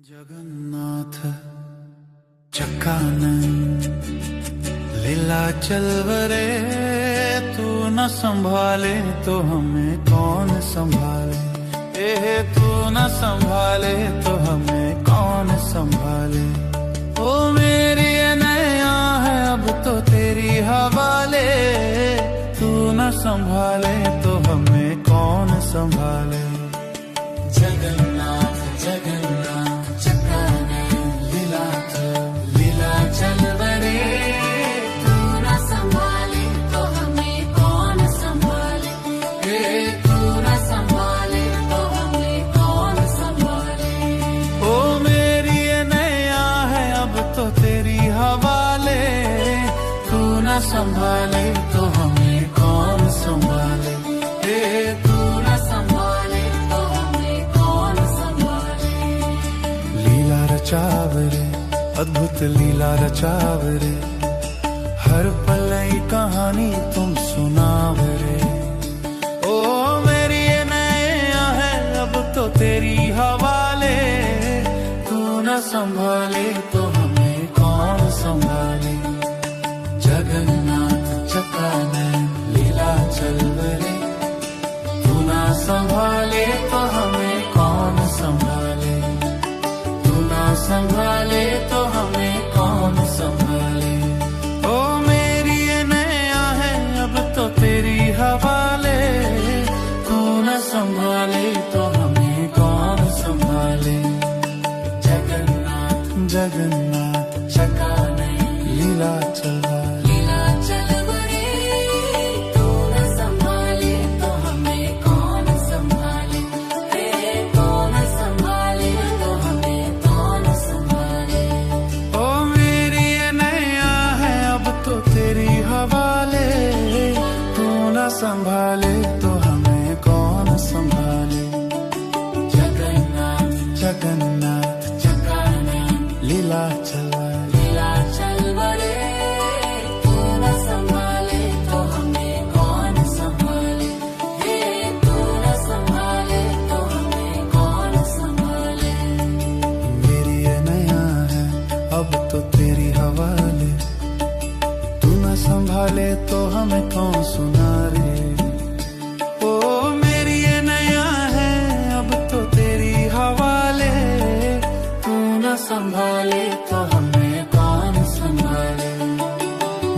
जगन्नाथ चक्कानंद लीला चलवरे, तू न संभाले तो हमें कौन संभाले। तू न संभाले तो हमें कौन संभाले। ओ मेरी नैया है अब तो तेरी हवाले, तू न संभाले तो हमें कौन संभाले। जगन्नाथ जगन्नाथ चक्कानंद लीला चलवरे, तू न संभाले तो हमें कौन संभाले। तू न संभाले तो हमें कौन संभाले। ओ मेरी नैया है अब तो तेरी हवाले, तू न संभाले तो हमें कौन संभाले। तू न संभाले तो हमें कौन संभाले। लीला रचावरे अद्भुत लीला रचावरे, हर पल नई कहानी तुम सुनावरे। ओ मेरी ये नैया है अब तो तेरी हवाले, तू न संभाले तो हमें कौन संभाले। जगन्नाथ चक्कानंद लीला चलवरे, तू न संभाले तो हमें कौन संभाले। तू न संभाले तो हमें कौन संभाले। ओ मेरी ये नैया है अब तो तेरी हवाले, तू न संभाले तो हमें कौन संभाले। जगन्नाथ जगन्नाथ चक्कानंद लीला चलवरे, लीला चलवरे, तू न संभाले तो हमें कौन संभाले। तू न संभाले तो हमें कौन संभाले। ओ मेरी ये नैया है अब तो तेरी हवाले, तू न संभाले तो हमें कौन संभाले। जगन्नाथ जगन्नाथ चक्कानंद लीला चलवरे, लीला चलवरे, तू न संभाले तो हमें कौन संभाले। तू न संभाले तो हमें कौन संभाले। मेरी ये नैया है अब तो तेरी हवाले, तू न संभाले तो हमें कौन सुनारे। ओ मेरी ये नैया है अब तो तेरी हवाले, तू न संभाले तो हमें कौन संभाले।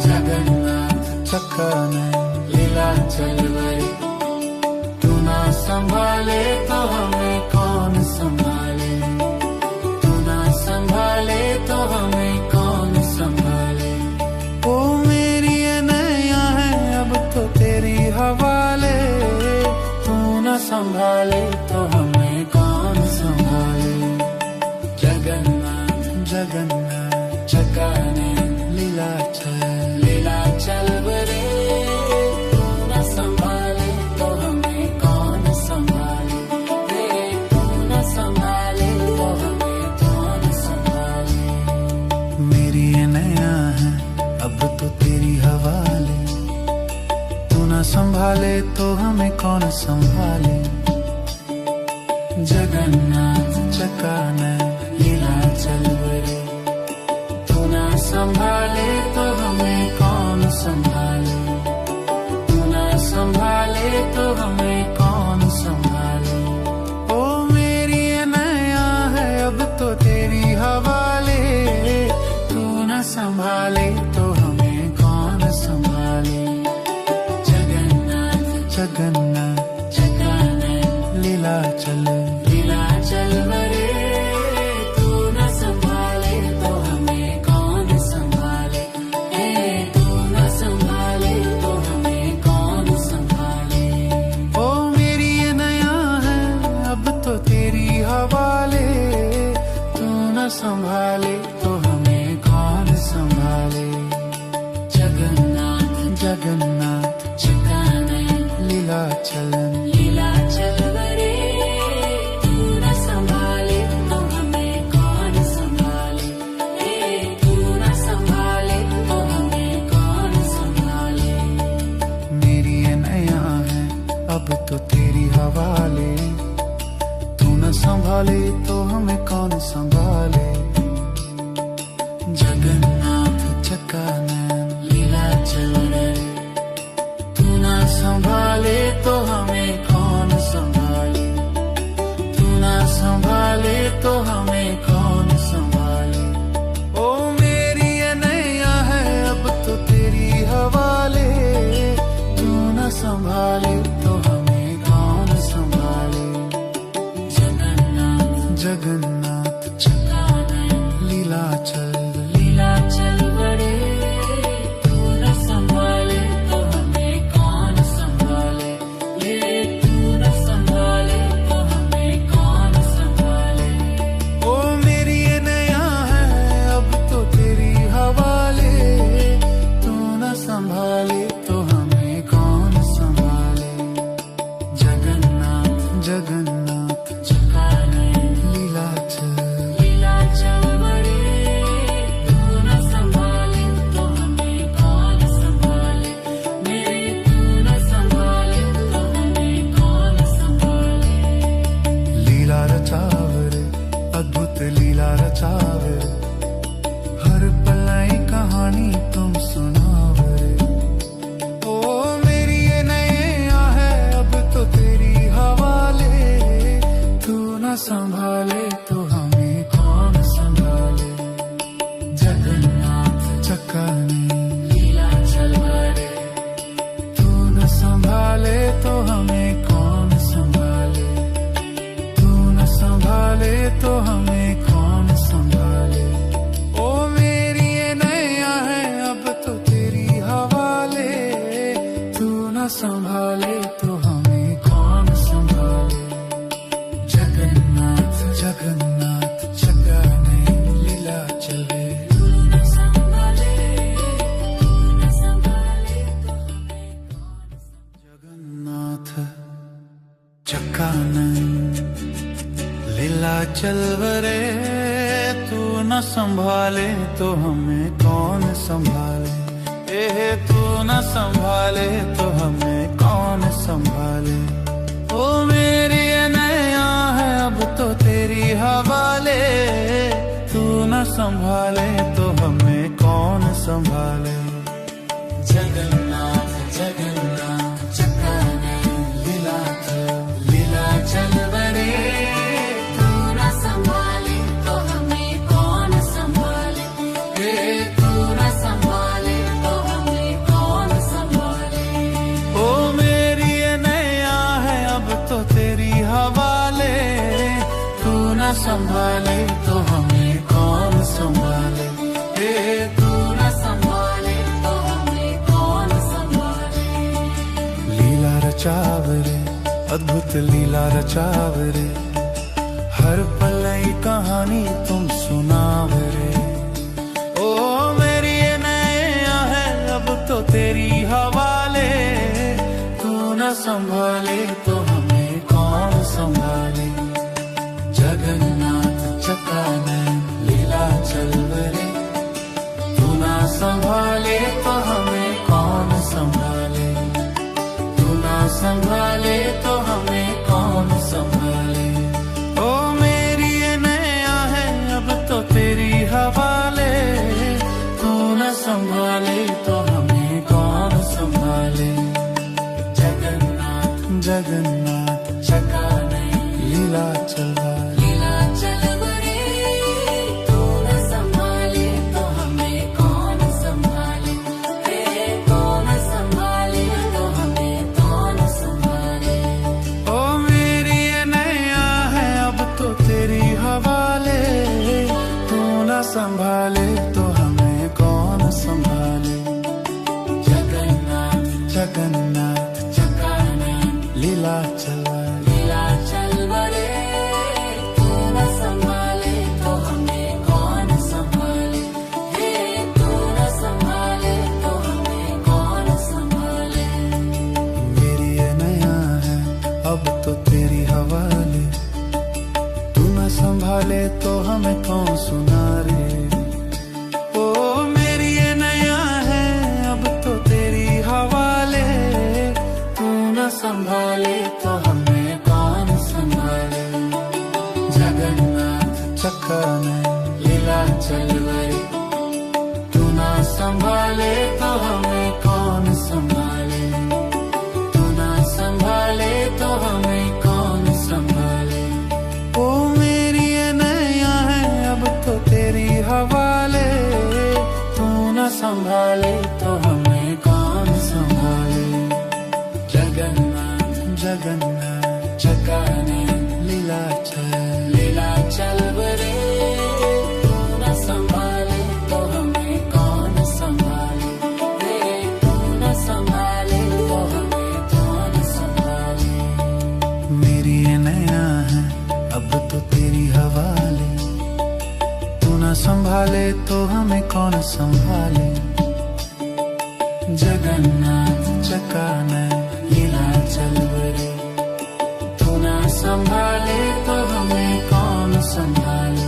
जगन्नाथ चक्कानंद लीला चलवरे, तू न संभाले तो हमें कौन संभाले। तू न संभाले तो हमें कौन संभाले। ओ मेरी ये नैया है अब तो तेरी हवाले, तू न संभाले तो हमें कौन संभाले। जगन्नाथ जगन्नाथ चक्कानंद लीला चलवरे, तू न संभाले तो हमें कौन संभाले। तू न संभाले तो हमें कौन संभाले। मेरी ये नैया है अब तो तेरी हवाले, तू न संभाले तो हमें कौन संभाले। जगन्नाथ चक्कानंद लीला चलवरे, तू न संभाले तो हमें कौन संभाले। तू न संभाले तो हमें कौन संभाले। ओ मेरी ये नैया है अब तो तेरी हवाले, तू न संभाले तो हमें कौन संभाले। जगन्नाथ जगन्नाथ चक्कानंद लीला चलवरे, तू न संभाले तो हमें कौन संभाले। तू न संभाले तो हमें कौन संभाले। ओ मेरी ये नैया है अब तो तेरी हवाले, तू न संभाले तो हमें कौन संभाले। जगन्नाथ जगन्नाथ चक्कानंद लीला चलवरे, तू न संभाले तो हमें कौन संभाले। तू न संभाले तो हमें कौन संभाले। मेरी ये नैया है अब तो तेरी हवाले, तू न संभाले तो हमें कौन संभाले। लीलाचल लीलाचल बड़े तू न संभाले तो हमें कौन संभाले, ये तू न संभाले तो हमें कौन संभाले। ओ मेरी ये नया है अब तो तेरी हवाले, तू न संभाले तो हमें कौन संभाले। जगन्नाथ जगन्नाथ चकाने लीलाचल लीलाचल बड़े तू न संभाले तो हमें कौन संभाले, मेरे तू न संभाले तो हमें कौन संभाले। लीला रचावरे अद्भुत लीला रचावरे, हर पल नई कहानी तुम सुनावरे। ओ मेरी ये नैया है अब तो तेरी हवाले, तू न संभाले तो हमें कौन संभाले। जगन्नाथ चकाने लीलाचल बड़े तू न संभाले तो हमें कौन संभाले, तू न संभाले तो हमें कौन संभाले। ओ मेरी ये नैया है अब तो तेरी हवाले, तू न संभाले तो हमें कौन संभाले। जगन्नाथ जगन्नाथ चकाने लीलाचल तू न संभाले तू न संभाले तो हमें कौन जगन्नाथ चकानन लीलाचल वरे, तू न संभाले तो हमें कौन संभाले। तू न संभाले तो हमें कौन संभाले। ओ मेरी ये नैया है अब तो तेरी हवाले, तू न संभाले तो हमें कौन संभाले। जगन्नाथ जगन्नाथ चकाने लीलाचल लीलाचल बड़े तू न संभाले तो हमें कौन संभाले, ये तू न संभाले तो हमें कौन संभाले। ओ मेरी ये नैया है अब तो तेरी हवाले, तू न संभाले तो हमें कौन संभाले। तू न संभाले तो हमें कौन संभाले। लीला रचावरे अद्भुत लीला रचावरे, हर पल नई कहानी तुम सुनावरे। ओ मेरी ये नैया है अब तो तेरी हवाले, तू न संभाले तो हमें कौन संभाले। जगन्नाथ चकानन लीलाचल वरे, तू न संभाले तो हमें कौन संभाले, तू न संभाले तो हमें कौन संभाले। ओ मेरी ये नैया है अब तो तेरी हवाले, तू न संभाले तो हमें कौन संभाले। जगन्नाथ जगन्नाथ चकाने लीलाचल लीलाचल बड़े तू न संभाले तो हमें कौन संभाले, तू न संभाले तो हमें कौन संभाले। ओ मेरी ये नैया है अब तो तेरी हवाले, तू न संभाले तो हमें कौन संभाले। जगन्नाथ जगन्नाथ चकाने लीलाचल लीलाचल बड़े तू न संभाले तो हमें कौन संभाले, तू न संभाले तो हमें कौन संभाले। मेरी ये नया है अब तो तेरी हवाले, तू न संभाले तो हमें कौन सुनारे। ओ मेरी ये नया है अब तो तेरी हवाले, तू न संभाले तो हमें कौन संभाले। जगन्नाथ चकाने लीलाचल बड़े तू न संभाले तो हमें कौन संभाले, तू न संभाले तो हमें कौन संभाले। ओ मेरी ये नैया है अब तो तेरी हवाले, तू न संभाले तो हमें कौन संभाले। जगन्नाथ जगन्नाथ चकाने लीलाचल लीलाचल बड़े तू न संभाले संभाले तो हमें कौन संभाले। जगन्नाथ चकानन लीला चलवरे, तू ना संभाले तो हमें कौन संभाले।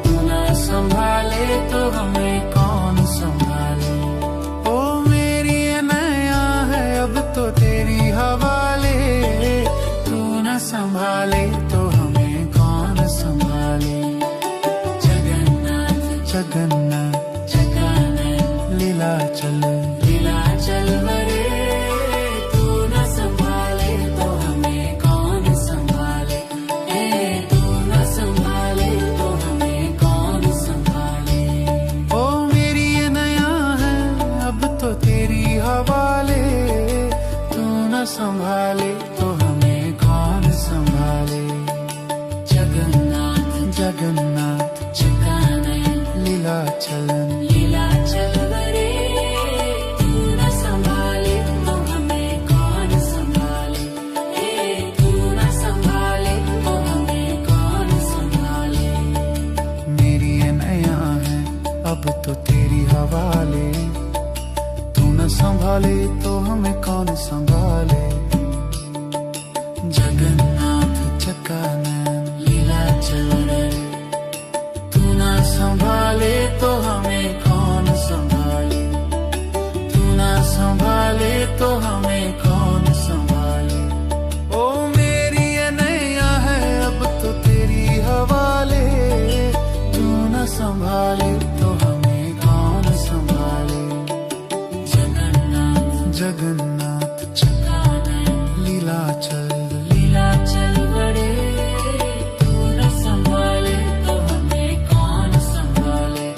तू ना संभाले तो हमें कौन संभाले। ओ मेरी नया है अब तो तेरी हवाले, तू ना संभाले तो हमें कौन संभाले। जगन्नाथ चकानन लीला चल वरे, तू न संभाले तो हमें कौन संभाले। तू न संभाले तो हमें कौन संभाले। ओ मेरी ये नया है अब तो तेरी हवाले, तू न संभाले तो हमें कौन संभाले। जगन्नाथ चकानन लीला चल वरे, तू न संभाले तो हमें कौन संभाले। तू न संभाले तो हमें कौन संभाले। मेरी ये नया है अब तो तेरी हवाले, तू न संभाले तो हमें कौन संभाले। जगन्नाथ चकानन लीला चल वरे, तू न संभाले तो हमें कौन संभाले। तू न संभाले तो हमें कौन संभाले। ओ मेरी ये नैया है अब तो तेरी हवाले, तू न संभाले तो हमें कौन संभाले। जगन्नाथ चकानन लीला चल वरे, तू न संभाले तो हमें कौन संभाले।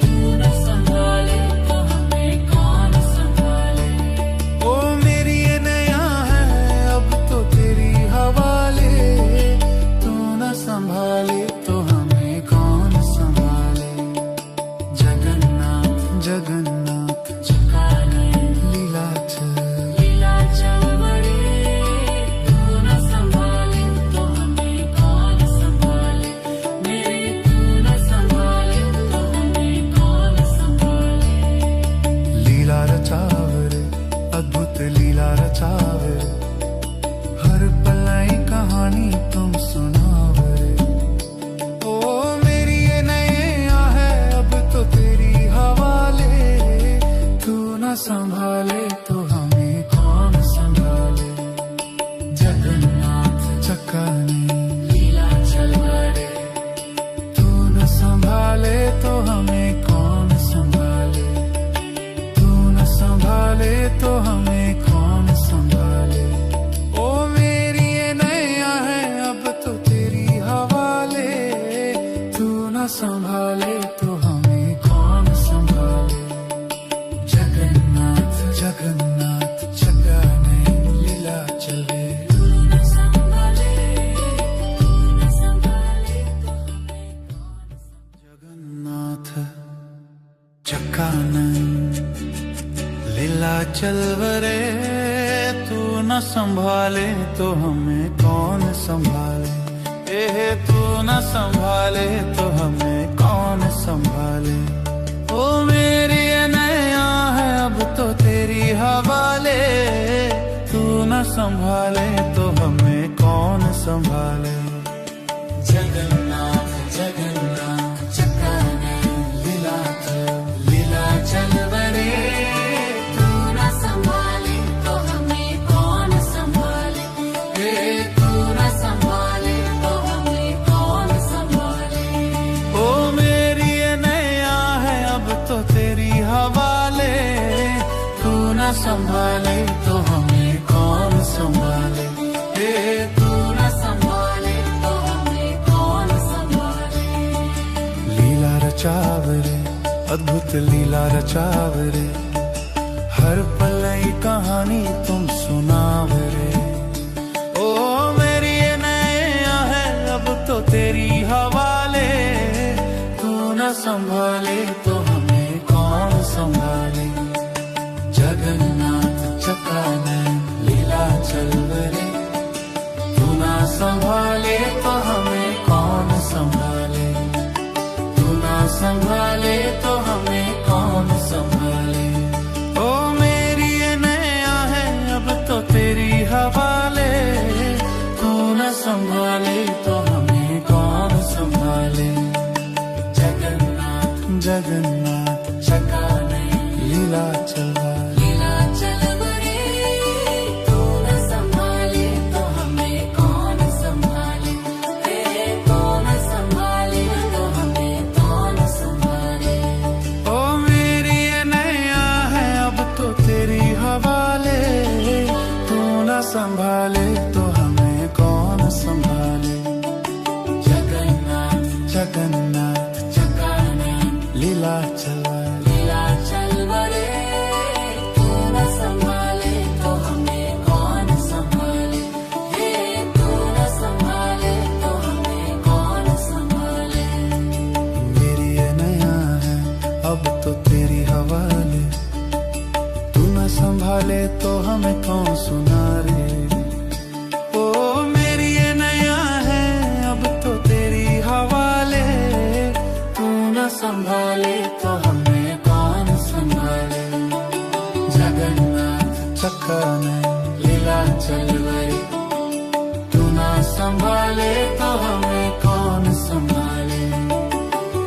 तू न संभाले तो हमें कौन संभाले। ओ मेरी ये नया है अब तो तेरी हवाले, तू न संभाले तो हमें कौन संभाले। जगन्नाथ चकानन लीला चल वरे, तू न संभाले तो हमें कौन संभाले। तू न संभाले तो हमें कौन संभाले। लीला रचावरे अद्भुत लीला रचावरे, हर पल नई कहानी तुम सुनावरे। ओ मेरी ये नैया है अब तो तेरी हवाले, तू न संभाले तो हमें कौन संभाले। जगन्नाथ चकानन लीला चल वरे, तू न संभाले तो हमें कौन संभाले। तू न संभाले तो हमें कौन संभाले। ओ मेरी ये नैया है अब तो तेरी हवाले, तू न संभाले तो हमें कौन संभाले। जगन्नाथ चकानन लीला चल वरे, तू न संभाले तो हमें कौन। जगन्नाथ चकानन लीला चल वरे, तू न संभाले तो हमें कौन संभाले। तू न संभाले तो हमें कौन संभाले। ओ मेरी ये नया है अब तो तेरी हवाले, तू न संभाले तो हमें कौन संभाले। जगन्नाथ चकानन लीला चल वरे, तू न संभाले तो हमें कौन संभाले। तू न संभाले तो हमें कौन संभाले। ओ मेरी ये नया है अब तो तेरी हवाले, तू न संभाले तो हमें कौन संभाले। तू न संभाले तो हमें कौन संभाले। लीला रचावरे अद्भुत लीला रचावरे, हर पल नई कहानी तुम सुनावरे। ओ मेरी ये नैया है अब तो तेरी हवाले, तू न संभाले तो हमें कौन संभाले। जगन्नाथ चकानन लीला चल वरे, तू न संभाले तो हमें कौन संभाले। जगन्नाथ चका नयन लीला चलवा लीलाचल बड़े तू न संभाले तो हमें कौन संभाले तू न संभाले तो हमें कौन संभाले ओ मेरी ये नैया है अब तो तेरी हवाले तू न संभाले तो हमें कौन संभाले जगन्नाथ जगन्नाथ चका नयन लीला चलवा लीलाचल बड़े तू न संभाले तो हमें कौन संभाले तू न संभाले तो हमें कौन संभाले मेरी ये नैया है अब तो तेरी हवाले तू न संभाले तो हमें कौन सुनारे ओ मेरी ये नैया है अब तो तेरी हवाले तू न संभाले तो हमें कौन संभाले जगन्नाथ चक्का नयन लीलाचल बड़े तू न संभाले तो हमें कौन संभाले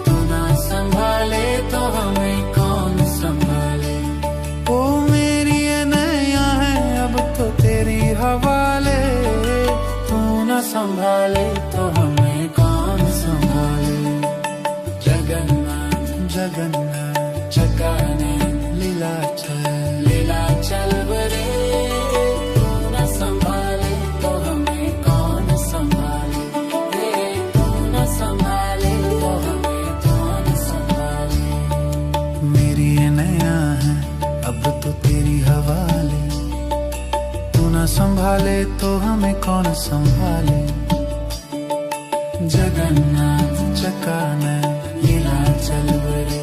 तू न संभाले तो हमें कौन संभाले ओ मेरी ये नैया है अब तो तेरी हवाले तू न संभाले तो हमें कौन संभाले जगन्नाथ जगन्नाथ चका नयन लीला चल लीलाचल बड़े तू न संभाले तो हमें कौन संभाले तू न संभाले तो हमें कौन संभाले मेरी ये नैया है अब तो तेरी हवाले तू न संभाले तो हमें कौन संभाले जगन्नाथ चक्का नयन लीलाचल बड़े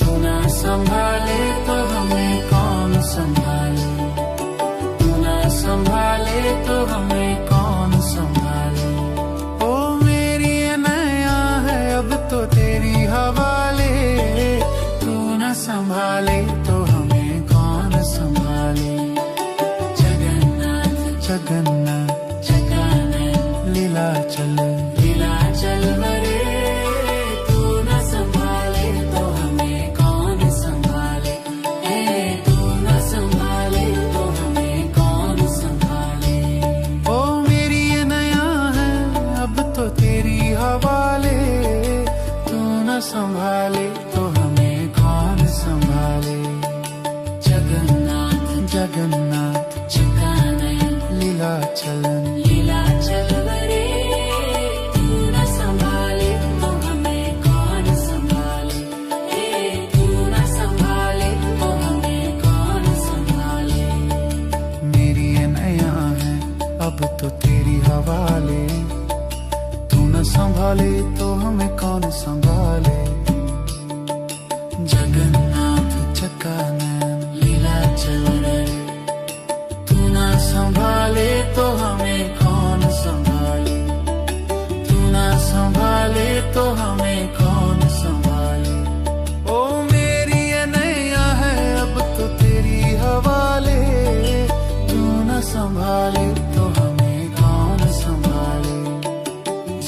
तू न संभाले तो हमें कौन संभाले तू न संभाले तो हमें कौन संभाले ओ मेरी ये नैया है अब तो तेरी हवाले तू न संभाले तो हमें कौन संभाले जगन्नाथ जगन्नाथ चका नयन लीला चल लीलाचल बड़े तू न संभाले तो हमें कौन संभाले तू न संभाले तो हमें कौन संभाले ओ मेरी ये नैया है अब तो तेरी हवाले तू न संभाले तो हमें कौन संभाले जगन्नाथ जगन्नाथ चका नयन लीला चलन लीलाचल बड़े तू न संभाले तो हमें कौन संभाले तू न संभाले तो हमें कौन संभाले मेरी ये नैया है अब तो तेरी हवाले तू न संभाले तो हमें कौन संभाले जगन्नाथ चक्का नयन लीलाचल बड़े तू न संभाले तो हमें कौन संभाले तू न संभाले तो हमें कौन संभाले ओ मेरी ये नैया है अब तो तेरी हवाले तू न संभाले तो हमें कौन संभाले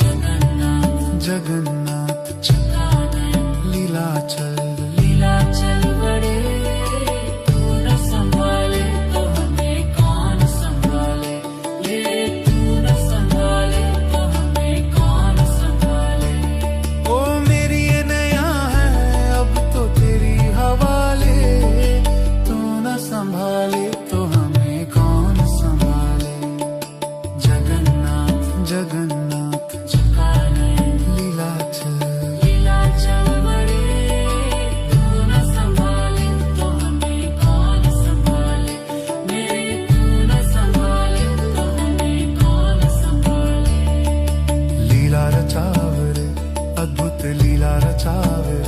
जगन्नाथ जगन्नाथ चका नयन लीला चल लीलाचल बड़े तू न संभाले तो हमें कौन संभाले तू न संभाले तो हमें कौन संभाले ओ मेरी ये नैया है अब तो तेरी हवाले तू न संभाले तो हमें कौन संभाले जगन्नाथ जगन्नाथ चका नयन लीला चल लीलाचल बड़े तू न संभाले तो हमें कौन संभाले तू न संभाले तो हमें कौन संभाले लीला रचावे अद्भुत लीला रचावे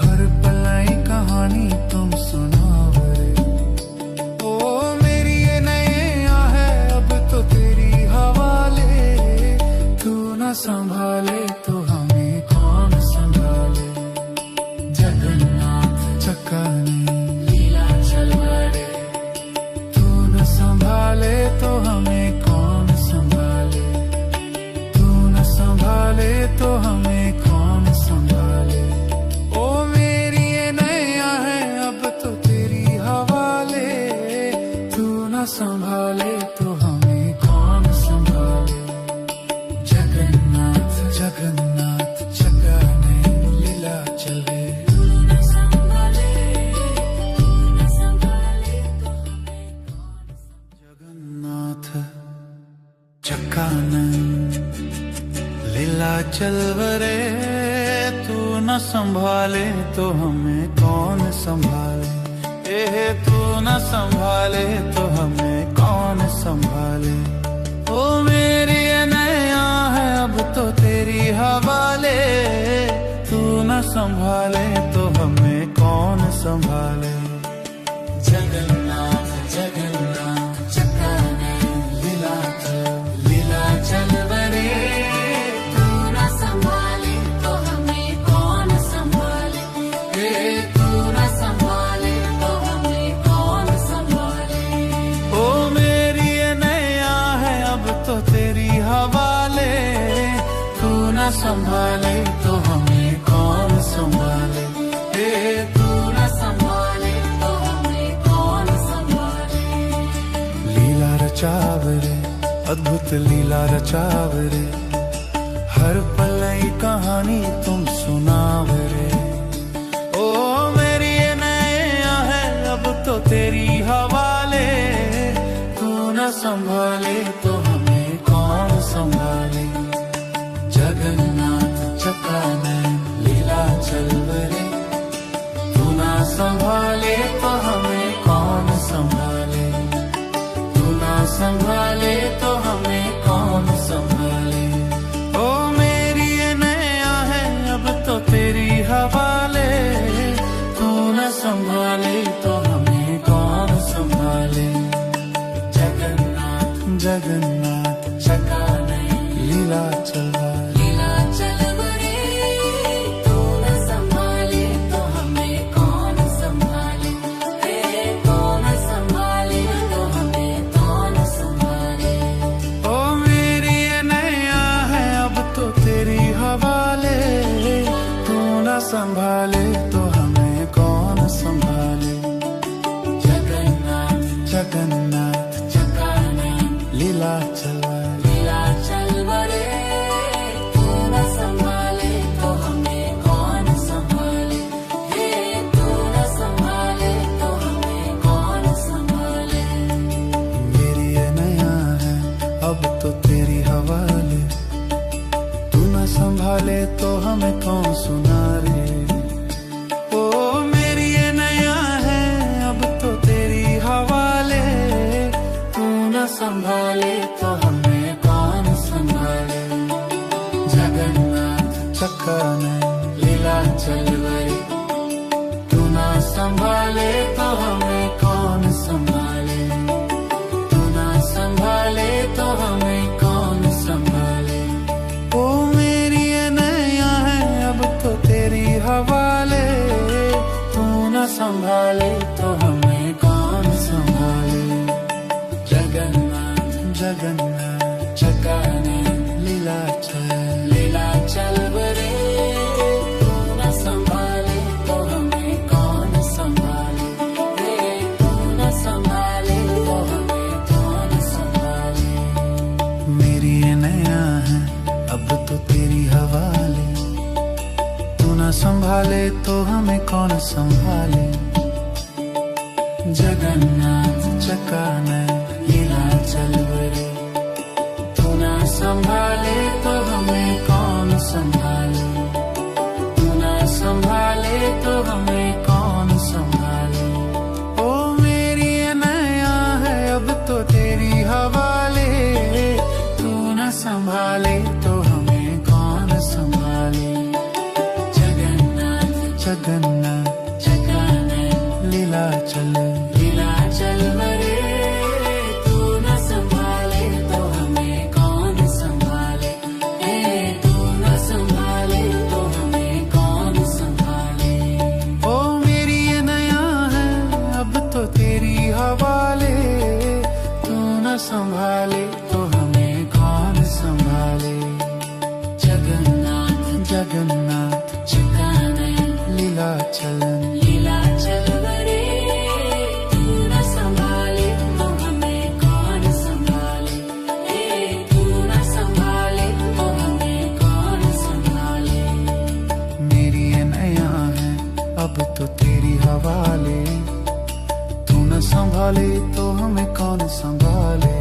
हर पल नई कहानी तुम सुनावे ओ मेरी ये नैया है अब तो तेरी हवाले तू न संभाले तो हमें कौन संभाले जगन्नाथ चक्का नयन लीलाचल बड़े तू न संभाले तो हमें कौन संभाले तू न संभाले तो हमें कौन संभाले चल वरे तू न संभाले तो हमें कौन संभाले। तू न संभाले तो हमें कौन संभाले। ओ मेरी नैया है अब तो तेरी हवाले। तू न संभाले तो हमें कौन संभाले। जगन्नाथ जगन्नाथ चक्राने लीला चल वरे तू न संभाले तो हमें कौन संभाले। तू न संभाले तो हमें कौन संभाले। ओ मेरी नैया है अब तो तेरी हवाले। तू न संभाले तो हमें कौन संभाले। तू न संभाले तो हमें कौन संभाले। लीला रचावरे अद्भुत लीला रचावरे हर पल नई कहानी तुम सुनावरे। ओ मेरी नैया है अब तो तेरी हवाले। तू न संभाले तो हमें कौन संभाले। जगन्नाथ चक्राने लीला चल वरे तू न संभाले तो हमें कौन संभाले। तू न संभाले तो हमें कौन संभाले। ओ मेरी नैया है अब तो तेरी हवाले। तू न संभाले तो हमें कौन संभाले। जगन्नाथ जगन्नाथ चक्राने लीला चल लीला चल वरे तू न संभाले तो हमें कौन संभाले। तू न संभाले तो हमें कौन संभाले। ओ मेरी नैया है अब तो तेरी हवाले। तू न संभाले तो हमें कौन संभाले। जगन्नाथ जगन्नाथ चक्राने लीला चल लीला चल वरे तू न संभाले तो हमें कौन संभाले। तू न संभाले तो हमें कौन संभाले। मेरी नैया है अब तो तेरी हवाले। तू न संभाले तो हमें कौन सुनारे। ओ मेरी नैया है अब तो तेरी हवाले। तू न संभाले तो हमें कौन संभाले। जगन्नाथ चक्राने लीला चल वरे तू न संभाले तो हमें कौन संभाले। तू न संभाले तो हमें कौन संभाले। ओ मेरी नैया है अब तो तेरी हवाले। तू न संभाले तो हमें कौन संभाले। जगन्नाथ जगन्नाथ चक्राने लीला चल वरे तू न संभाले तो हमें कौन संभाले। तू न संभाले तो हमें कौन संभाले। मेरी नैया है अब तो तेरी हवाले। तू न संभाले तो हमें कौन संभाले। जगन्नाथ चक्राने लीला चल वरे तू न संभाले तो हमें कौन संभाले। तू न संभाले तो हमें कौन संभाले। ओ मेरी नैया है अब तो तेरी हवाले। तू न संभाले तो हमें कौन संभाले। जगन्नाथ जगन्नाथ चक्राने लीला चल वरे तू न संभाले तो हमें कौन संभाले। तू न संभाले तो हमें कौन संभाले। ओ मेरी नैया है अब तो तेरी हवाले। तू न संभाले तो हमें कौन संभाले। जगन्नाथ जगन्नाथ चक्राने लीला चल वरे तू न संभाले तो हमें कौन संभाले। तू न संभाले तो हमें कौन संभाले। मेरी नैया है अब तो तेरी हवाले। तू न संभाले तो हमें कौन संभाले।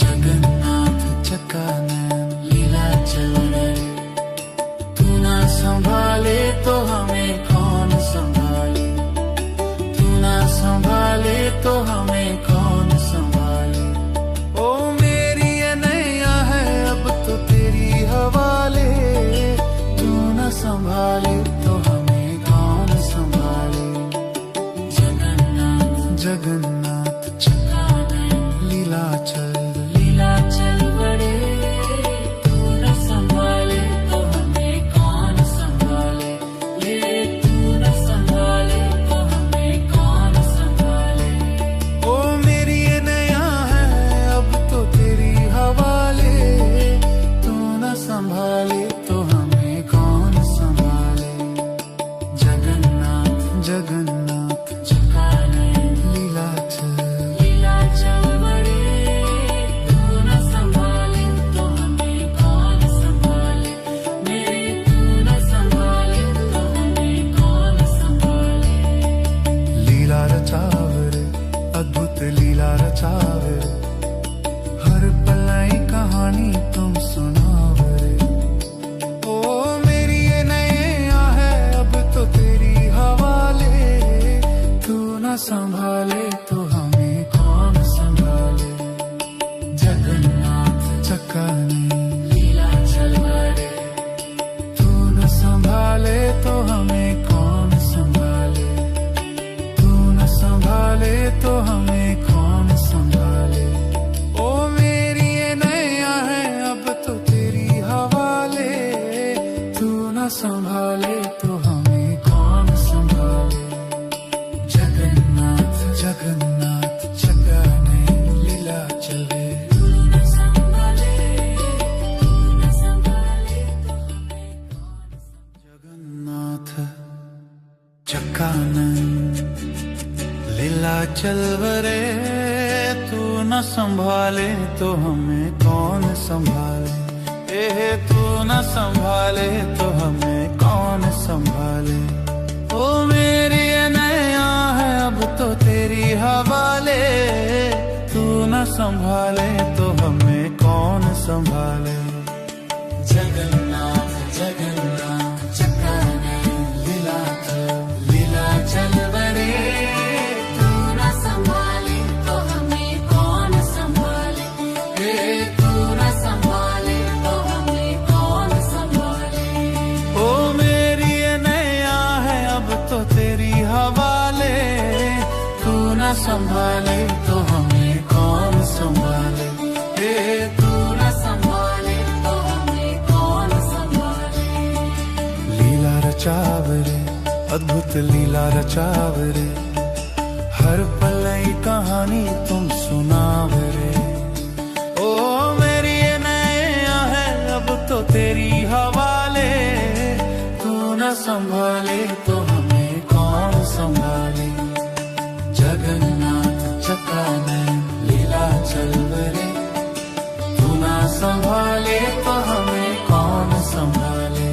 जगन्नाथ चक्राने लीला न संभाले तो हमें कौन संभाले। जगन्नाथ जगन्नाथ चक्राने लीला चले। तू न संभाले तो हमें कौन। जगन्नाथ चक्राने लीला चलवरे, तू न संभाले तो हमें कौन संभाले। तू न संभाले तो हमें कौन संभाले। ओ मेरी नैया है अब तो तेरी हवाले, तू न संभाले तो हमें कौन संभाले। जगन्नाथ जगन्नाथ चक्राने लीला चलवरे, तू न संभाले तो हमें कौन संभाले। तू न संभाले तो हमें कौन संभाले। ओ मेरी नैया है अब तो तेरी हवाले, तू न संभाले तो हमें कौन संभाले। तू न संभाले तो हमें कौन संभाले। लीला रचावरे अद्भुत लीला रचावरे, हर पल नई कहानी तुम सुनावरे। ओ मेरी नैया है अब तो तेरी हवाले, तू न संभाले तो हमें कौन संभाले। जगन्नाथ चक्राने लीला चलवरे, तू न संभाले तो हमें कौन संभाले।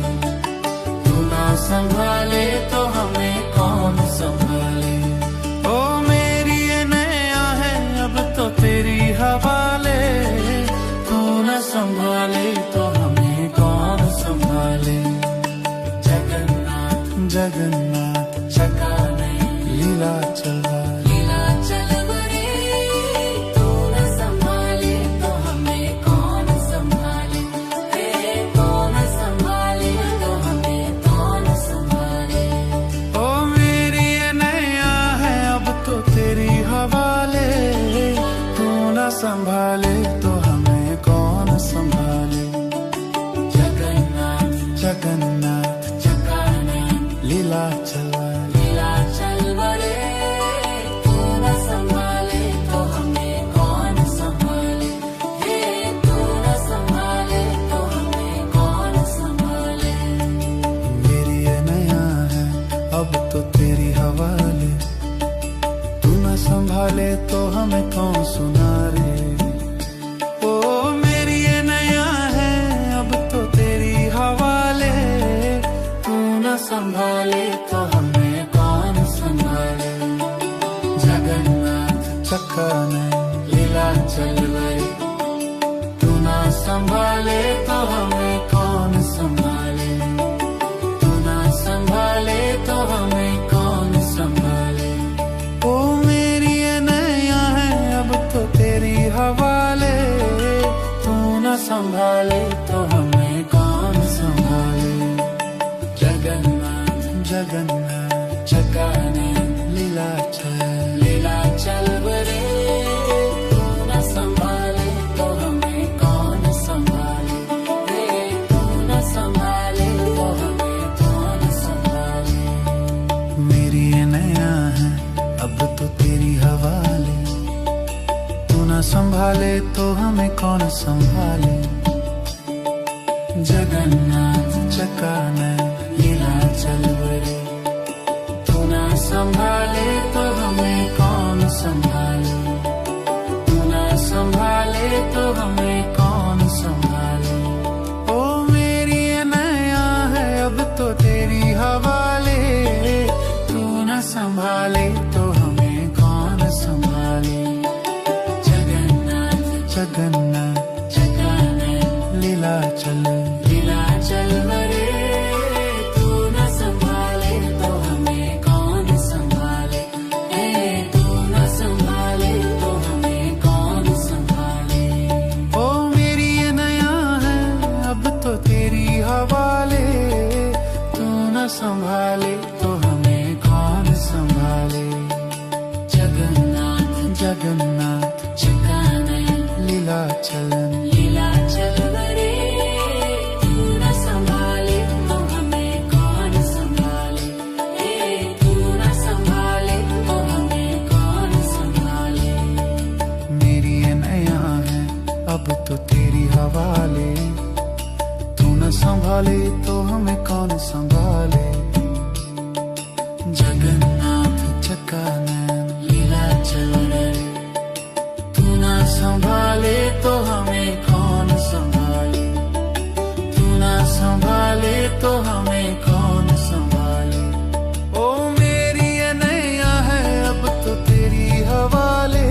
तू न संभाले तो हमें कौन संभाले। ओ मेरी नैया है अब तो तेरी हवाले, तू न संभाले तो हमें कौन संभाले। जगन्नाथ जगन्नाथ चक्राने लीला चलवा। लीला चलवरे, तू न संभाले तो हमें कौन संभाले। तू न संभाले तो हमें कौन संभाले। ओ मेरी नैया है अब तो तेरी हवाले, तू न संभाले तो हमें कौन संभाले। जगन्नाथ जगन्नाथ चक्राने लीला चलवा। लीला चलवरे, तू न संभाले तो हमें कौन संभाले। तू न संभाले तो हमें कौन संभाले। मेरी नैया है अब तो तेरी हवाले, तू न संभाले तो हमें कौन सुनारे। ओ मेरी नैया है अब तो तेरी हवाले, तू न संभाले तो हमें कौन संभाले। जगन्नाथ चक्राने लीला चलवरे, तू न संभाले तो हमें कौन संभाले। तू न संभाले तो हमें कौन संभाले। ओ मेरी नैया है अब तो तेरी हवाले, तू न संभाले तो हमें कौन संभाले। जगन्नाथ जगन्नाथ चक्राने लीला चल। लीला चलवरे, तू न संभाले तो हमें कौन संभाले। तू न संभाले तो हमें कौन संभाले। मेरी नैया है अब तो तेरी हवाले, तू न संभाले तो हमें कौन संभाले। जगन्नाथ चक्राने लीला चलवरे, तू न संभाले तो हमें कौन संभाले। तू न संभाले तो हमें कौन संभाले। ओ मेरी नैया है अब तो तेरी हवाले, तू न संभाले तो हमें कौन संभाले। जगन्नाथ जगन्नाथ चक्राने लीला चल। लीला चलवरे, तू न संभाले तो हमें कौन संभाले। तू न संभाले तो हमें कौन संभाले। ओ मेरी नैया है अब तो तेरी हवाले, तू न संभाले तो हमें कौन संभाले। जगन्नाथ जगन्नाथ चक्राने लीला चलन। लीला चलवरे, तू न संभाले तो हमें न संभाले तो हमें कौन संभाले। जगन्नाथ चक्का नैन लीला चल रहे, तू न संभाले तो हमें कौन संभाले। तू न संभाले तो हमें कौन संभाले। ओ मेरी ये नैया है अब तो तेरी हवाले,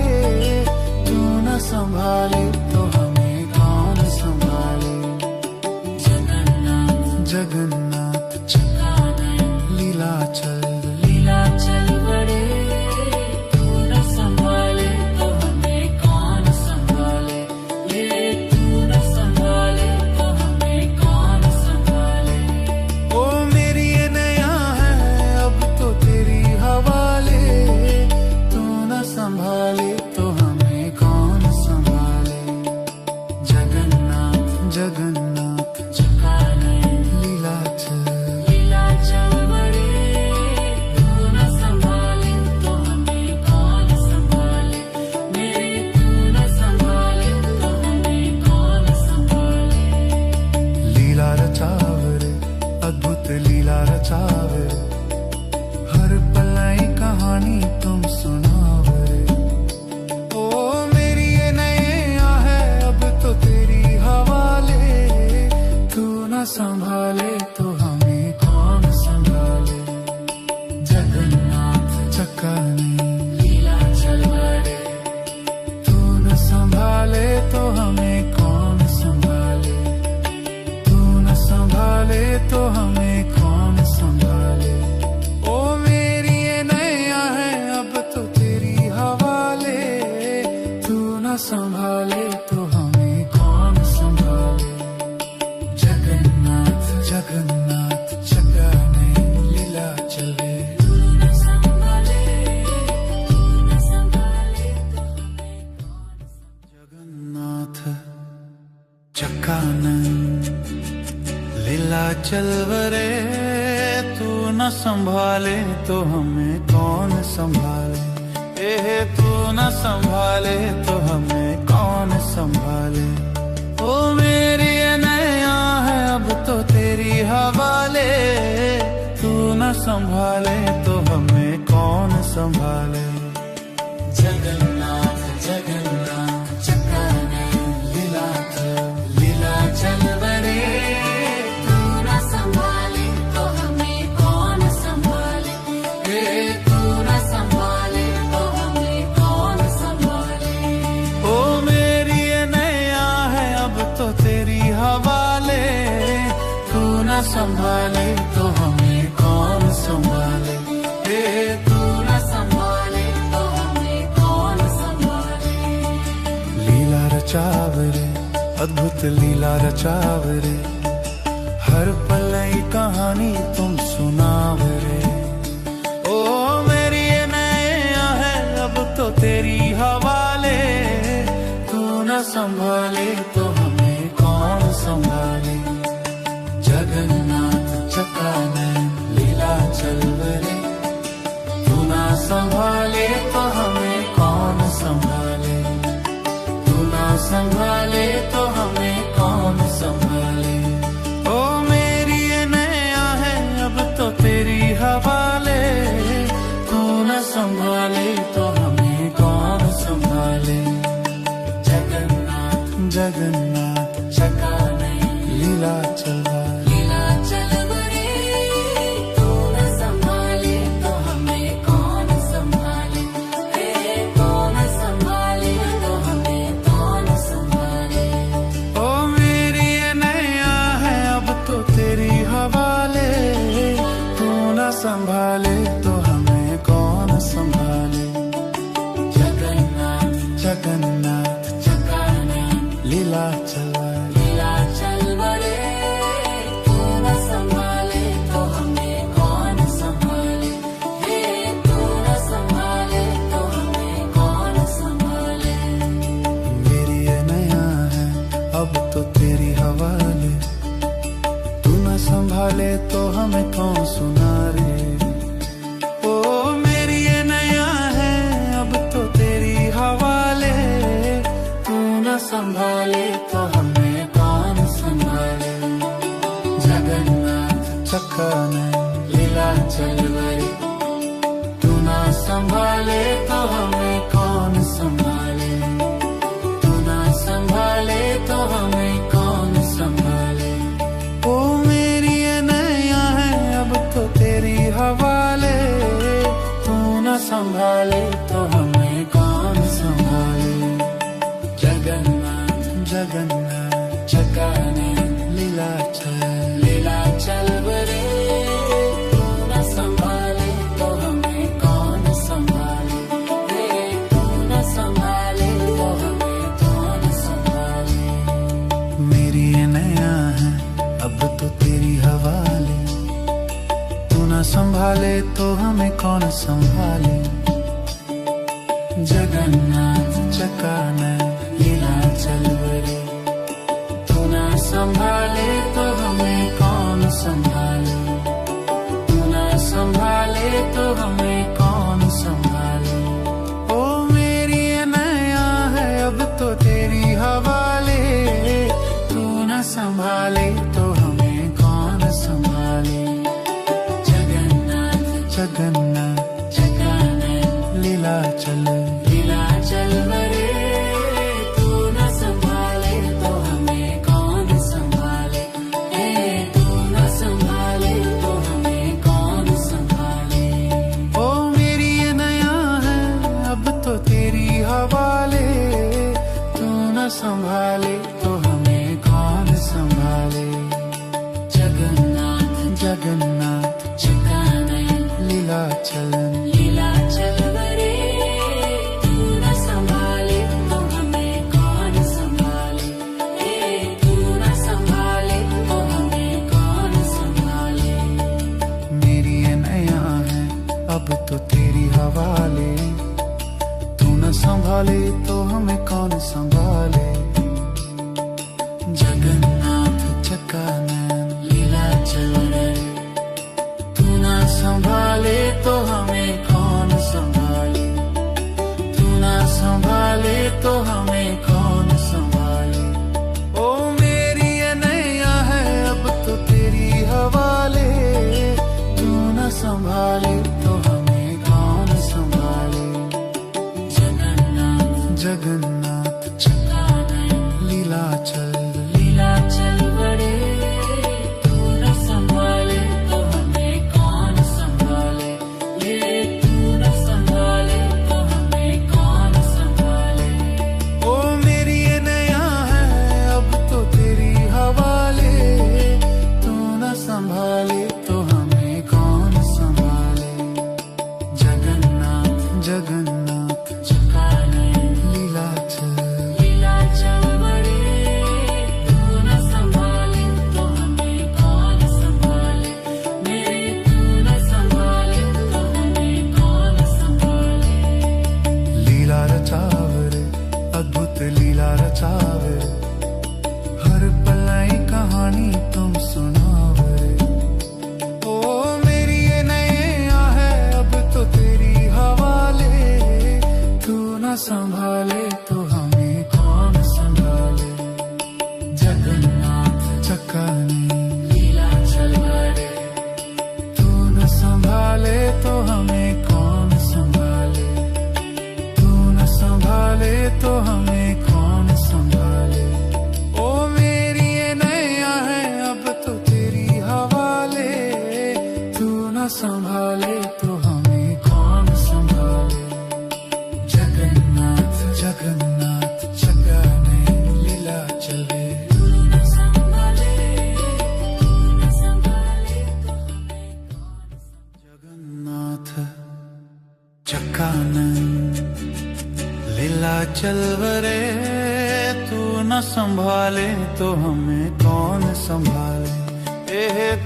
तू न संभाले तो हमें कौन संभाले। जगन्नाथ चक्का नैन लीला चल बड़े, तू न संभाले तो हमें कौन संभाले। तू न संभाले तो हमें कौन संभाले। ओ मेरी ये नैया है अब तो तेरी हवाले, तू न संभाले तो हमें कौन संभाले। जगन्नाथ चक्का नैन लीला चल बड़े, तू न संभाले तो हमें कौन संभाले। तू न संभाले तो हमें कौन संभाले। लीला रचावरे अद्भुत लीला रचावे, हर पलाई कहानी तुम सुनावरे। ओ मेरी ये नैया है अब तो तेरी हवाले, तू न संभाले तो हमें कौन संभाले। जगन्नाथ चक्का नैन लीला चल बड़े, तू न संभाले तो हमें कौन संभाले। तू न संभाले तो हमें कौन संभाले। ओ मेरी ये नैया है अब तो तेरी हवाले, तू न संभाले तो हमें कौन संभाले। जगन्नाथ चक्का नैन लीला चले, तू न संभाले तो हमें कौन। जगन्नाथ चक्का नैन लीला चल बड़े, तू न संभाले तो हमें कौन संभाले। तू न संभाले तो हमें कौन संभाले। ओ मेरी ये नैया है अब तो तेरी हवाले, तू न संभाले तो हमें कौन संभाले। जगन्नाथ चक्का नैन लीला चल बड़े, तू न संभाले तो हमें कौन संभाले। तू न संभाले तो हमें कौन संभाले। ओ मेरी ये नैया है अब तो तेरी हवाले, तू न संभाले तो हमें कौन संभाले। तू न संभाले तो हमें कौन संभाले। लीला रचावरे अद्भुत लीला रचावरे, हर पलाई कहानी तुम सुनावरे। ओ मेरी ये नैया है अब तो तेरी हवाले, तू न संभाले तो हमें कौन संभाले। जगन्नाथ चक्का नैन लीला चल बड़े, तू न संभाले तो हमें कौन संभाले। तू न संभाले तो हमें कौन संभाले। ओ मेरी ये नैया है अब तो तेरी हवाले, तू न संभाले तो हमें कौन संभाले। जगन्नाथ चक्का नैन लीला चल बड़े, तू न संभाले तो हमें कौन संभाले। तू न संभाले तो हमें कौन संभाले। ओ मेरी ये नैया है अब तो तेरी हवाले, तू न संभाले तो हमें कौन संभाले। जगन्नाथ चक्का नैन लीला चल बड़े, तू न संभाले तो हमें कौन संभाले। तू न संभाले तो हमें कौन संभाले। मेरी ये नैया है अब तो तेरी हवाले, तू न संभाले तो हमें कौन सुनारे। ओ मेरी ये नैया है अब तो तेरी हवाले, तू न संभाले तो हमें कौन संभाले। चक्का नैन लीला चलवरे, तू ना संभाले तो हमें कौन संभाले, तू ना संभाले तो हमें कौन संभाले। ओ मेरी ये नैया है अब तो तेरी हवाले, तू ना संभाले तो हमें कौन संभाले। जगन्नाथ जगन्नाथ चक्का नैन लीला चल बरे, तू न संभाले तो हमें कौन संभाले, तू न संभाले तो हमें कौन संभाले। मेरी ये नैया है अब तो तेरी हवाले, तू न संभाले तो हमें कौन संभाले। जगन्नाथ चक्का नैन लीला चल बरे, तू न संभाले तो हमें कौन संभाले, तू न संभाले तो हमें कौन संभाले। ओ मेरी ये नैया है अब तो तेरी हवाले, तू न संभाले तो हमें कौन संभाले। जगन्नाथ जगन्नाथ चक्का नैन लीला चल बरे, तू न संभाले तो हमें कौन संभाले, तू न संभाले तो हमें कौन संभाले। ओ मेरी ये नैया है अब तो तेरी हवाले, तू न संभाले तो हमें कौन संभाले। जगन्नाथ जगन्नाथ चक्का नैन लीला चल बरे, तू न संभाले तो हमें कौन संभाले, तू न संभाले तो हमें कौन संभाले। मेरी ये नैया है अब तो तेरी हवाले, तू न संभाले तो हमें कौन संभाले। जगन्नाथ चक्का नैन लीला चल बरे, तू न संभाले तो हमें कौन संभाले, तू न संभाले तो हमें कौन संभाले। ओ मेरी ये नैया है अब तो तेरी हवाले, तू न संभाले तो हमें कौन संभाले। जगन्नाथ जगन्नाथ चक्का नैन लीला चल बरे, तू न संभाले तो हमें कौन संभाले, तू न संभाले तो हमें कौन संभाले। ओ मेरी ये नैया है अब तो तेरी हवाले, तू न संभाले तो हमें कौन संभाले। जगन्नाथ जगन्नाथ चक्का नैन लीला चल बरे, तू न संभाले तो हमें कौन संभाले, तू न संभाले तो हमें कौन संभाले। लीला रचावरे अद्भुत लीला रचावरे, हर पलाई कहानी तुम सुनावरे। ओ मेरी ये नैया है अब तो तेरी हवाले, तू न संभाले तो हमें कौन संभाले। जगन्नाथ चक्का नैन लीला चल बरे, तू न संभाले तो हमें कौन संभाले, तू न संभाले तो हमें कौन संभाले। ओ मेरी ये नैया है अब तो तेरी हवाले, तू न संभाले तो हमें कौन संभाले। जगन्नाथ जगन्नाथ चक्का नैन लीला चल बरे, तू न संभाले तो हमें कौन। जगन्नाथ चक्का नैन लीला चल बरे, तू न संभाले तो हमें कौन संभाले,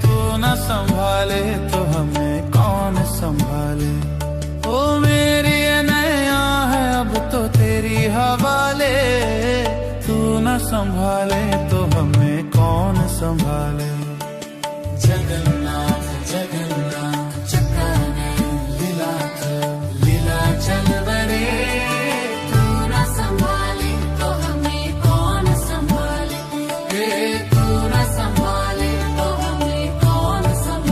तू न संभाले तो हमें कौन संभाले। ओ मेरी ये नैया है अब तो तेरी हवाले, तू न संभाले तो हमें कौन संभाले। जगन्नाथ जगन्नाथ चक्का नैन लीला चल बरे, तू न संभाले तो हमें कौन संभाले, तू न संभाले तो हमें कौन संभाले।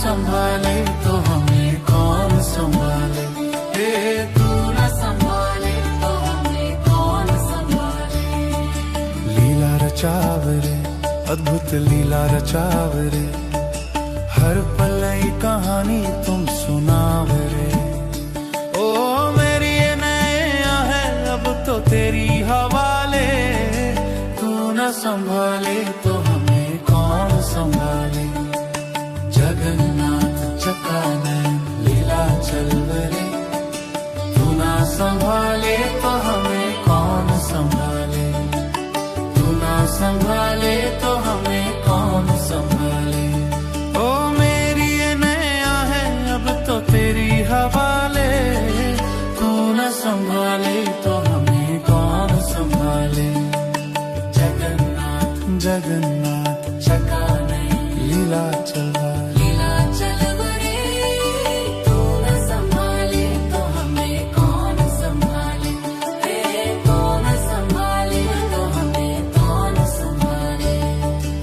संभाले तो हमें कौन संभाले, तू न संभाले तो हमें कौन संभाले। लीला रचावरे अद्भुत लीला रचावरे, हर पल नई कहानी तुम सुनावरे। ओ मेरी ये नैया है अब तो तेरी हवाले, तू न संभाले तो हमें कौन संभाले। जगन्नाथ चकानैन लीला चलवरे, तू ना संभाले तो हमें कौन संभाले, तू ना संभाले तो हमें कौन संभाले। ओ मेरी ये नैया है अब तो तेरी हवाले, तू न संभाले तो हमें कौन संभाले। जगन्नाथ जगन्नाथ चकानैन लीला चलवा, लीला चलवरे, तू न संभाले तो हमें कौन संभाले, तू न संभाले तो हमें कौन संभाले।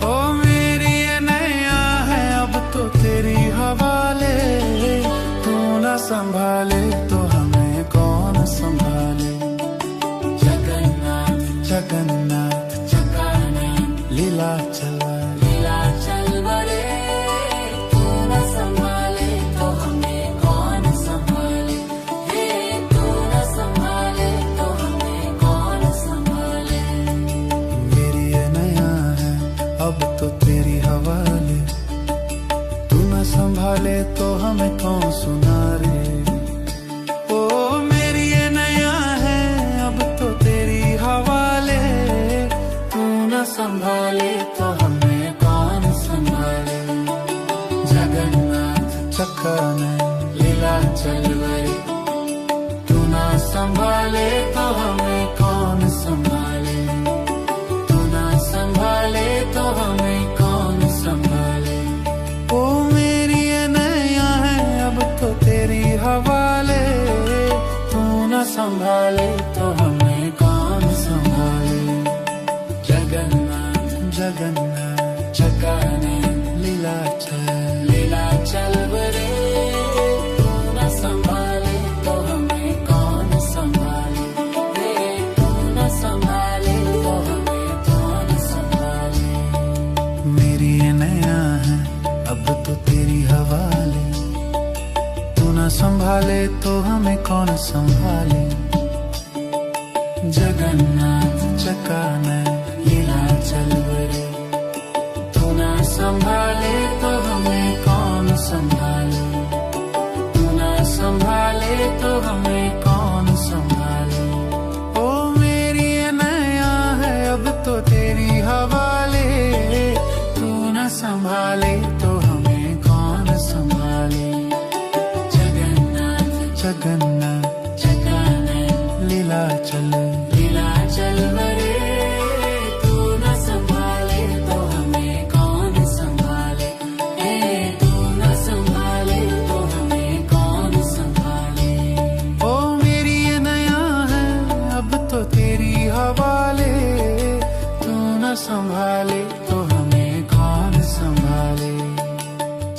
ओ मेरी ये नैया है अब तो तेरी हवाले, तू न संभाले तो हमें कौन संभाले। जगन्नाथ जगन्नाथ चकानैन लीला चलवा, लीला चलवरे, तू न संभाले तो हमें कौन संभाले, तू न संभाले तो हमें कौन संभाले। मेरी ये नैया है अब तो तेरी हवाले, तू न संभाले तो हमें कौन सुनारे। ओ मेरी ये नैया है अब तो तेरी हवाले, तू न संभाले तो हमें कौन संभाले। जगन्नाथ चकानैन लीला चलवरे, तू ना संभाले तो हमें कौन संभाले, तू न संभाले तो हमें कौन संभाले। ओ मेरी ये नैया है अब तो तेरी हवाले, तू न संभाले तो हमें कौन संभाले। जगन्नाथ जगन्नाथ चकानैन लीला चल, लीला चलवरे, तू न संभाले तो हमें कौन संभाले, तू न संभाले तो हमें कौन संभाले। मेरी ये नैया है अब तो तेरी हवाले, तू न संभाले तो हमें कौन संभाले। जगन्नाथ चकानैन लीला चलवरे, तू न संभाले तो हमें कौन संभाले, तू न संभाले तो हमें कौन संभाले। ओ मेरी ये नैया है अब तो तेरी हवाले, तू न संभाले तो हमें कौन संभाले। जगन्नाथ जगन्नाथ चकानैन लीला चल, लीला चलवरे, तू न संभाले तो हमें कौन संभाले, तू न संभाले तो हमें कौन संभाले। ओ मेरी ये नैया है अब तो तेरी हवाले, तू न संभाले तो हमें कौन संभाले।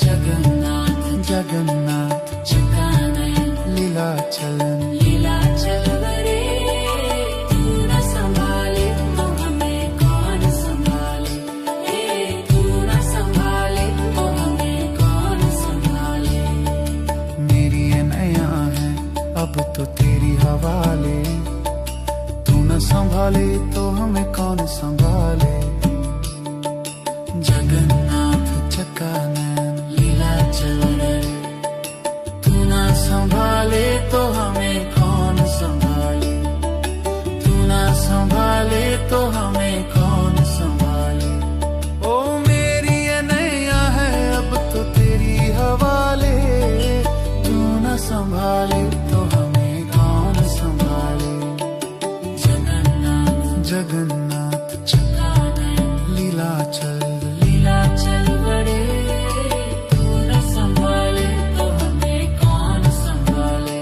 जगन्नाथ जगन्नाथ चकानैन लीला चलन, लीला चलवरे, तू न संभाले तो हमें कौन संभाले, तू न संभाले तो हमें कौन संभाले। मेरी ये नैया है अब तो तेरी हवाले, तू न संभाले तो हमें कौन संभाले। जगन्नाथ चकानैन लीला चलवरे, तू न संभाले तो हमें कौन संभाले, तू न संभाले तो हमें कौन संभाले। ओ मेरी ये नैया है अब तो तेरी हवाले, तू न संभाले तो हमें कौन संभाले। जगन्नाथ जगन्नाथ चकानैन लीला चल, लीला चलवरे, तू न संभाले तो हमें कौन संभाले,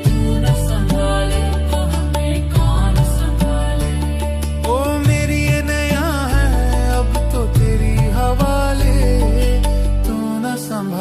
तू न संभाले तो हमें कौन संभाले। ओ मेरी ये नैया है अब तो तेरी हवाले, तू न संभाले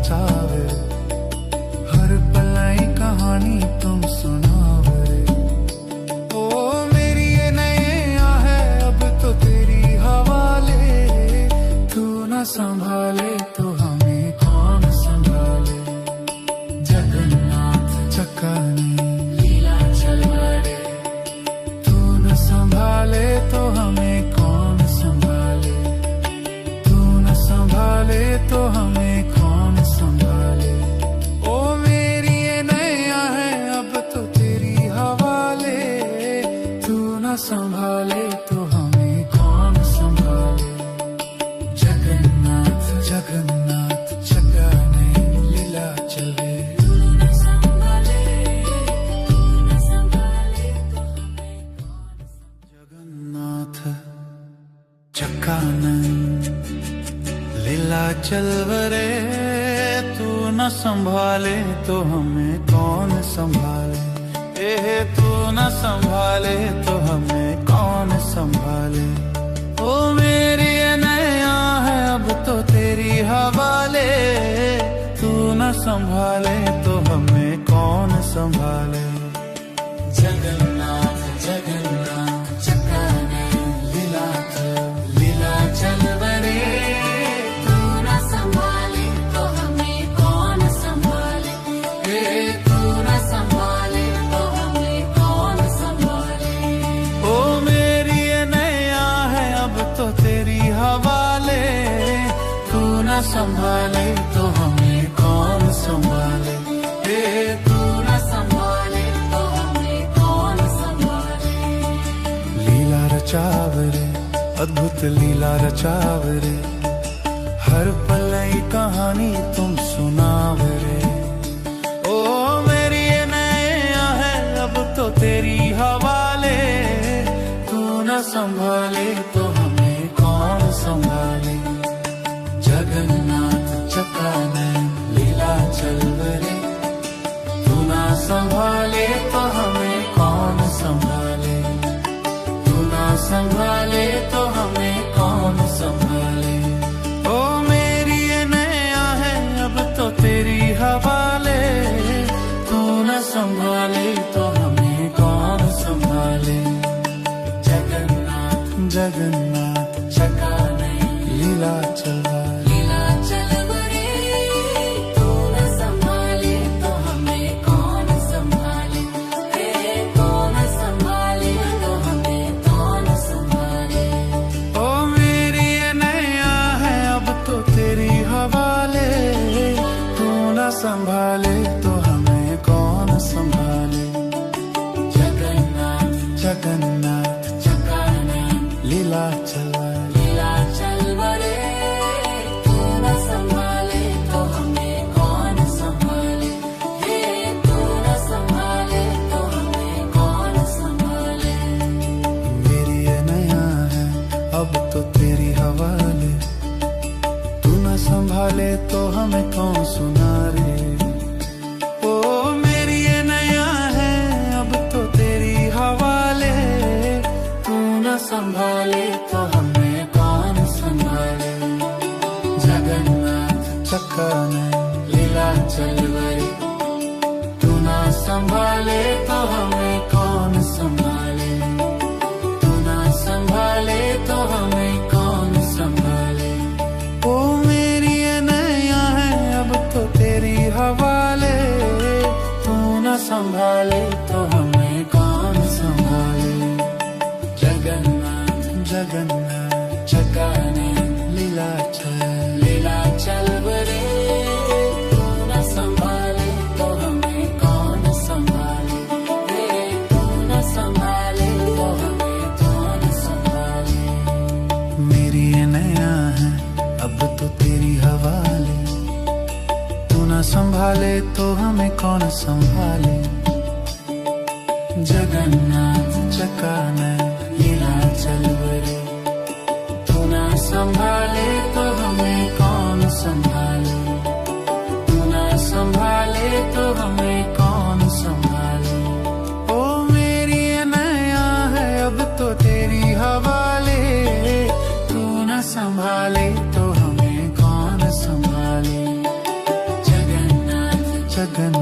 रचावे, हर पलाई कहानी तुम सुनावे। ओ मेरी ये नैया है अब तो तेरी हवाले, तू न संभाले तो हमें कौन संभाले। जगन्नाथ चक्का ने लीला चलवाए, तू न संभाले तो हमें कौन संभाले। तू न संभाले तो हमें कौन संभाले। ओ मेरी ये नैया है अब तो तेरी हवाले, तू न संभाले तो हमें कौन संभाले। जगन्नाथ जगन्नाथ चक्का ने लीला चले, तू न संभाले तो हमें कौन। जगन्नाथ चक्का ने लीला चलवरे, तू न संभाले तो हमें कौन संभाले। तू न संभाले तो हमें कौन संभाले। ओ मेरी ये नैया है अब तो तेरी हवाले, तू न संभाले तो हमें कौन संभाले। जगन्नाथ जगन्नाथ चक्का ने लीला चलवरे, तू न संभाले तो हमें कौन संभाले। तू न संभाले तो हमें कौन संभाले। ओ मेरी ये नैया है अब तो तेरी हवाले, तू न संभाले तो हमें कौन संभाले। तू न संभाले तो हमें कौन संभाले। लीला रचावरे अद्भुत लीला रचावरे, हर पलई कहानी तुम सुनावरे। ओ मेरी ये नैया है अब तो तेरी हवाले, तू न संभाले तो हमें कौन संभाले। जगन्नाथ चक्का ने लीला चलवरे, तू न संभाले तो हमें कौन संभाले। तू न संभाले तो हमें कौन संभाले। ओ मेरी ये नैया है अब तो तेरी हवाले, तू न संभाले तो हमें कौन संभाले। जगन्नाथ जगन्नाथ चक्का ने लीला चलवाए, लीला चलवरे, तू न संभाले तो हमें कौन संभाले। तू न संभाले तो हमें कौन संभाले। ओ मेरी ये नैया है अब तो तेरी हवाले, तू न संभाले तो हमें कौन संभाले। जगन्नाथ जगन्नाथ चक्का ने लीला चलवाए, लीला चलवरे, तू न संभाले तो हमें कौन संभाले। तू न संभाले तो हमें कौन संभाले। मेरी ये नैया है अब तो तेरी हवाले, तू न संभाले तो हमें कौन सुनारे। ओ मेरी ये नैया है अब तो तेरी हवाले, तू न संभाले तो हमें कौन संभाले। जगन्नाथ चक्का ने लीला चलवरे, तू न संभाले तो हमें कौन संभाले। तू न संभाले तो हमें कौन संभाले। ओ मेरी ये नैया है अब तो तेरी हवाले, तू न संभाले तो हमें कौन संभाले। जगन्नाथ जगन्नाथ चक्का ने लीला चलवरे, तू न संभाले तो हमें कौन संभाले। तू न संभाले तो हमें कौन संभाले। मेरी ये नैया है अब तो तेरी हवाले, तू न संभाले तो हमें कौन संभाले। जगन्नाथ चक्का ने लीला चलवरे, तू न संभाले तो हमें कौन संभाले। तू न संभाले तो हमें कौन संभाले। ओ मेरी ये नैया है अब तो तेरी हवाले, तू न संभाले तो हमें कौन संभाले। शगन